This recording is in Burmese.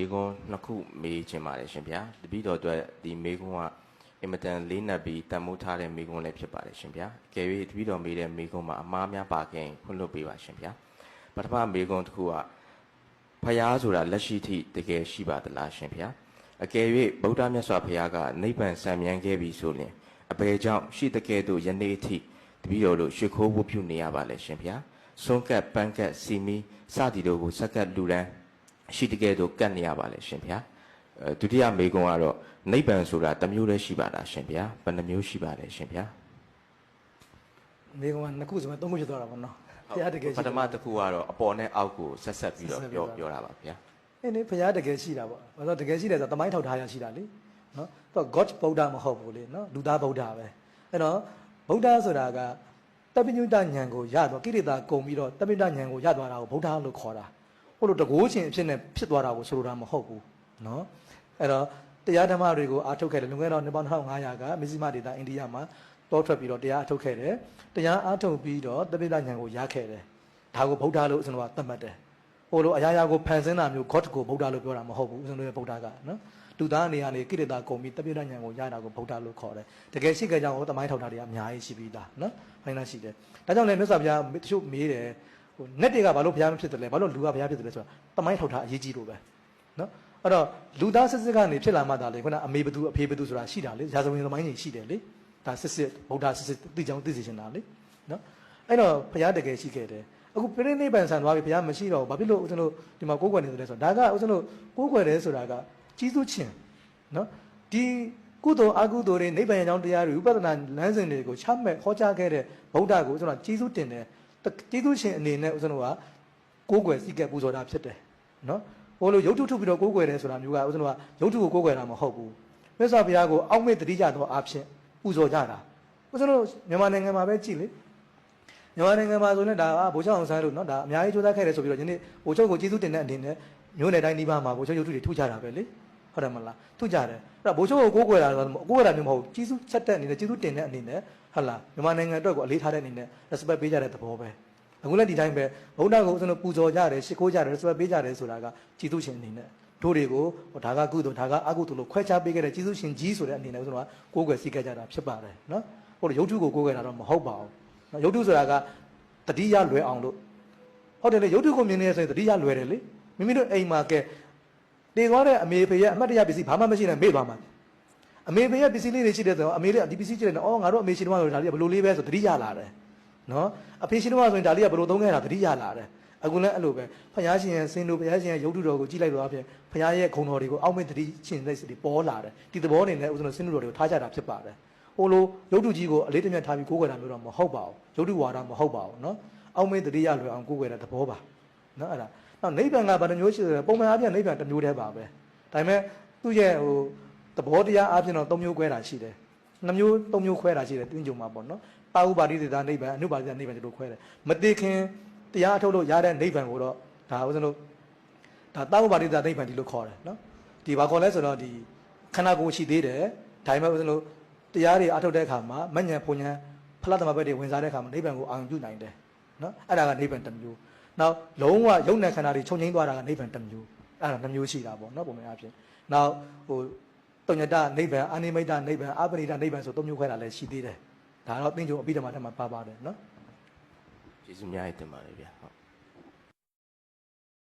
ဒီကုန်းနှစ်ခုမေးချင်ပါတယ်ရှင်ဗျာတပည့်တော်အတွက်ဒီမေးခွန်းကအင်မတန်လေးနက်ပြီးတန်မိုးထားတဲ့မေးခွန်းလည်းဖြစ်ပါတယ်ရှင်ဗျာအကယ်၍တပည့်တော်မေးတဲ့မေးခွန်းမှာအမှားများပါခင်ဖွင့်လွှတ်ပေးပါရှင်ဗျာပထမမေးခွန်းတစ်ခုကဖယားဆိုတာလက်ရှိထိတကယ်ရှိပါသလားရှင်ဗျာအကယ်၍ဗုဒ္ဓမြတ်စွာဘုရားကနိဗ္ဗာန်စံမြန်းခဲ့ပြီဆိုရင်အဘယ်ကြောင့်ရှိတကယ်တို့ယနေ့ထိတပည့်တော်တို့ရှ िख ိုးဝတ်ပြုနေရပါလဲရှင်ဗျာဆွန့်ကပ်ပန်းကပ်စီမီစသည်တို့ကိုစက္ကပ်လူရန်ရှိတကယ်တော့ကတ်နေရပါလေရှင်ဗျာဒုတိယမေးခွန်းကတော့နိဗ္ဗာန်ဆိုတာတစ်မျိုးတည်းရှိပါလားရှင်ဗျာဘယ်နှမျိုးရှိပါလဲရှင်ဗျာမေးခွန်းကနှစ်ခုဆိုမှသုံးခုဖြစ်သွားတာပေါ့နော်ဘုရားတကယ်ရှိပထမတစ်ခုကတော့အပေါ်နဲ့အောက်ကိုဆက်ဆက်ပြီးတော့ပြောတာပါဗျာနေဘုရားတကယ်ရှိတာပေါ့ဘာလို့တကယ်ရှိတယ်ဆိုတော့တမိုင်းထောက်ထားရရှိတာလေနော်သူက God ဗုဒ္ဓမဟုတ်ဘူးလေနော်လူသားဗုဒ္ဓပဲအဲ့တော့ဗုဒ္ဓဆိုတာကတပိညုတဉာဏ်ကိုရသွားကိရိတာကုံပြီးတော့တပိညုတဉာဏ်ကိုရသွားတာကိုဗုဒ္ဓလို့ခေါ်တာဟိုလိုတကိုးရှင်အဖြစ်နဲ့ဖြစ်သွားတာကိုဆိုလိုတာမဟုတ်ဘူးနော်အဲ့တော့တရားဓမ္မတွေကိုအားထုတ်ခဲ့တယ်လွန်ခဲ့တော့နှစ်ပေါင်း1500ကမစ္စည်းမဒေတာအိန္ဒိယမှာတောထွက်ပြီးတော့တရားအားထုတ်ခဲ့တယ်တရားအားထုတ်ပြီးတော့တပိဋကဉာဏ်ကိုရခဲ့တယ်ဒါကိုဗုဒ္ဓလို့ကျွန်တော်ကသတ်မှတ်တယ်ဟိုလိုအရာရာကိုဖန်ဆင်းတာမျိုး God ကိုဗုဒ္ဓလို့ပြောတာမဟုတ်ဘူးကျွန်တော်ရဲ့ဗုဒ္ဓကနော်လူသားအနေနဲ့ကိရိတာကုန်ပြီးတပိဋကဉာဏ်ကိုရတာကိုဗုဒ္ဓလို့ခေါ်တယ်တကယ်ရှိကြကြောင်းဟိုတမိုင်းထောက်တာတွေအများကြီးရှိပြီးသားနော်ဖိုင်နာရှိတယ်ဒါကြောင့်လည်းမြတ်စွာဘုရားတချို့မေးတယ်ဟိုnetတွေကဘာလို့ဘုရားမဖြစ်တယ်လဲဘာလို့လူကဘုရားဖြစ်တယ်လဲဆိုတာတမိုင်းထောက်ထားအရေးကြီးလို့ပဲနော်အဲ့တော့လူသားစစ်စစ်ကနေဖြစ်လာမှသာလေခုနအမေဘသူအဖေဘသူဆိုတာရှိတာလေရာဇဝင်သမိုင်းကြီးရှိတယ်လေဒါစစ်စစ်ဗုဒ္ဓစစ်စစ်သိကြောင်းသိစေချင်တာလေနော်အဲ့တော့ဘုရားတကယ်ရှိခဲ့တယ်အခုပြိဋိနိဗ္ဗာန်ဆန်သွားပြီဘုရားမရှိတော့ဘူးဘာဖြစ်လို့ဦးဇင်းတို့ဒီမှာကိုးကွယ်နေတယ်လဲဆိုတော့ဒါကဦးဇင်းတို့ကိုးကွယ်တယ်ဆိုတာကကြီးစုချင်းနော်ဒီကုသိုလ်အကုသိုလ်တွေနိဗ္ဗာန်ကြောင်းတရားတွေဥပဒနာလမ်းစဉ်တွေကိုချမှတ်ဟောကြားခဲ့တဲ့ဗုဒ္ဓကိုဦးဇင်းတို့ကြီးစုတင်တယ်ကျေးဇူးရှင်အနေနဲ့ဦးဇင်းတို့ကကိုးကွယ်စိတ်ကပူဇော်တာဖြစ်တယ်နော်ဟိုလိုရုပ်ထုထုတ်ပြီးတော့ကိုးကွယ်တယ်ဆိုတာမျိုးကဦးဇင်းတို့ကရုပ်ထုကိုကိုးကွယ်တာမဟုတ်ဘူးမြတ်စွာဘုရားကိုအောက်မေ့တတိယသောအဖြစ်ပူဇော်ကြတာဦးဇင်းတို့မြန်မာနိုင်ငံမှာပဲကြည့်လေမြန်မာနိုင်ငံမှာဆိုရင်ဒါကဗိုလ်ချုပ်အောင်ဆန်းတို့နော်ဒါအများကြီးကြိုးစားခဲ့တယ်ဆိုပြီးတော့ယနေ့ဗိုလ်ချုပ်ကိုကျေးဇူးတင်တဲ့အနေနဲ့မျိုးနယ်တိုင်းဒီပါမှာဗိုလ်ချုပ်ရုပ်ထုတွေထုကြတာပဲလေဟုတ်တယ်မလားထုကြတယ်အဲ့ဒါဗိုလ်ချုပ်ကိုကိုးကွယ်တာဆိုတော့ကိုးကွယ်တာမျိုးမဟုတ်ကျေးဇူးဆက်တဲ့အနေနဲ့ကျေးဇူးတင်တဲ့အနေနဲ့ဟုတ်လားမြန်မာနိုင်ငံအတွက်ကိုအလေးထားတဲ့အနေနဲ့ respect ပေးကြတဲ့သဘောပဲအခုလည်းဒီတိုင်းပဲဗုဒ္ဓကိုဦးဇင်းတို့ပူဇော်ကြတယ်ရှ िख ိုးကြတယ် respect ပေးကြတယ်ဆိုတာကကျေးဇူးရှင်အနေနဲ့တို့တွေကိုဒါကကုသိုလ်ဒါကအကုသိုလ်လို့ခွဲခြားပေးခဲ့တဲ့ကျေးဇူးရှင်ကြီးဆိုတဲ့အနေနဲ့ဦးဇင်းတို့ကကိုးကွယ်စိတ်ကြကြတာဖြစ်ပါတယ်နော်ဟိုရုပ်ထုကိုကိုးကွယ်တာတော့မဟုတ်ပါဘူးနော်ရုပ်ထုဆိုတာကတတိယလွယ်အောင်လို့ဟုတ်တယ်လေရုပ်ထုကိုမြင်နေရဆိုရင်တတိယလွယ်တယ်လေမိမိတို့အိမ်မှာကဲတည်သွားတဲ့အမေဖေရဲ့အမှတ်တရပစ္စည်းဘာမှမရှိနိုင်မေ့သွားမှာအမေဖေရဲ့ပစ္စည်းလေးတွေရှိတဲ့ဆိုတော့အမေလေးကဒီပစ္စည်းကြည့်တယ်နော်ငါတို့အမေရှင်တော်ကဒါလေးကဘယ်လိုလေးပဲဆိုတတိယလာတယ်နော်အဖေရှင်တော်ကဆိုရင်ဒါလေးကဘယ်လိုသုံးခဲ့တာတတိယလာတယ်အခုလည်းအဲ့လိုပဲဘုရားရှင်ရဲ့စင်တို့ဘုရားရှင်ရဲ့ရုပ်ထုတော်ကိုကြည့်လိုက်တော့အဖြစ်ဘုရားရဲ့ဂုဏ်တော်တွေကိုအောက်မေ့တတိရှင်စိတ်တွေပေါ်လာတယ်ဒီသဘောနေနဲ့ဦးဇင်းတို့စင်တို့တော်တွေကိုထားကြတာဖြစ်ပါတယ်ဟိုလိုရုပ်ထုကြီးကိုအလေးတမြတ်ထားပြီးကိုးကွယ်တာမျိုးတော့မဟုတ်ပါဘူးရုပ်ထုဝါဒမဟုတ်ပါဘူးနော်အောက်မေ့တတိယလွယ်အောင်ကိုးကွယ်တဲ့သဘောပါနော်အဲ့ဒါနောက်နိဗ္ဗာန်ကဘာမျိုးရှိတယ်ပုံမှန်အားဖြင့်နိဗ္ဗာန်တစ်မျိုးတည်းပါပဲဒါပေမဲ့သူ့ရဲ့ဟိုသဘောတရားအားဖြင့်တော့၃မျိုးခွဲတာရှိတယ်2မျိုး3မျိုးခွဲတာရှိတယ်တင်းကြုံမှာပေါ့နော်ပါဥပါတိသေတာနိဗ္ဗာန်အနုပါတိသေတာနိဗ္ဗာန်တို့ခွဲတယ်မသိခင်တရားအထုတ်လို့ရတဲ့နိဗ္ဗာန်ကိုတော့ဒါဦးဇင်းတို့ဒါတာဥပါတိသေတာနိဗ္ဗာန်ဒီလိုခေါ်တယ်နော်ဒီဘာခေါ်လဲဆိုတော့ဒီခန္ဓာကိုယ်ရှိသေးတယ်ဒါပေမဲ့ဦးဇင်းတို့တရားတွေအထုတ်တဲ့အခါမှာမဉ္ဇဉ်ဘုံဉ္ဇဉ်ဖလားသမဘက်တွေဝင်စားတဲ့အခါမှာနိဗ္ဗာန်ကိုအာရုံပြုနိုင်တယ်နော်အဲ့ဒါကနိဗ္ဗာန်တစ်မျိုးနောက်လုံးဝယုံနဲ့ခန္ဓာတွေချုပ်ငြိမ်းသွားတာကနိဗ္ဗာန်တစ်မျိုးအဲ့ဒါ2မျိုးရှိတာပေါ့နော်ပုံမှန်အားဖြင့်နောက်ဟိုတုညတနိဗ္ဗာန်အာနိမိတ်နိဗ္ဗာန်အပရိဒနိဗ္ဗာန်ဆို3မျိုးခွဲတာလည်းရှိသေးတယ်ဒါတော့သင်္ကြန်အပိဓမ္မာထက်မှာပါပါတယ်နော်ကျေးဇူးများတင်ပါတယ်ဗျာဟုတ်